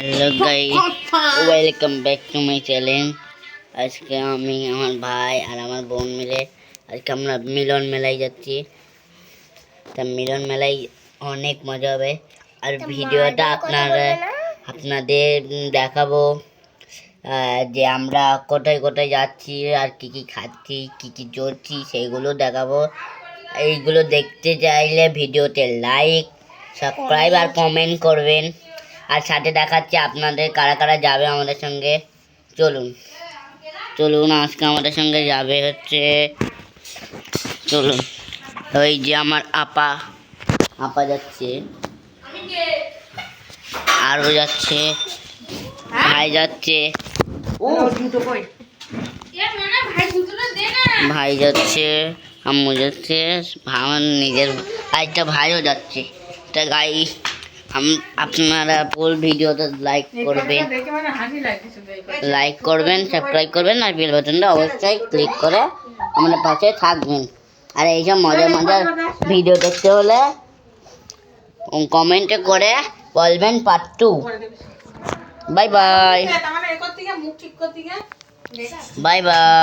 Hello guys, welcome back to my channel. আজকে আমি আমার ভাই আর আমার বোন মিলে আজকে আমরা মিলন মেলায় যাচ্ছি। তা মিলন মেলায় অনেক মজা হবে। আর ভিডিওটা আপনাদের দেখাবো যে আমরা কোথায় কোথায় যাচ্ছি আর কি কি খাচ্ছি, কি কি চড়ছি, সেইগুলো দেখাবো। এইগুলো দেখতে চাইলে ভিডিওতে লাইক, সাবস্ক্রাইব আর কমেন্ট করবেন। আর সাথে দেখাচ্ছি আপনাদের কারা কারা যাবে আমাদের সঙ্গে। চলুন চলুন আজকে আমাদের সঙ্গে যাবে হচ্ছে, চলুন ওই যে আমার আপা যাচ্ছে, আরও যাচ্ছে, ভাই যাচ্ছে, ভাই যাচ্ছে, আম্মু যাচ্ছে, আমার নিজের আরেকটা ভাইও যাচ্ছে। তা গাইস আপনারা ফুল ভিডিওটা লাইক করবেন, সাবস্ক্রাইব করবেন আর বেল বাটনটা অবশ্যই ক্লিক করে আমাদের পাশে থাকবেন। আর এইসব মজার মজার ভিডিও দেখতে হলে কমেন্টে করে বলবেন part 2। Bye bye, bye bye.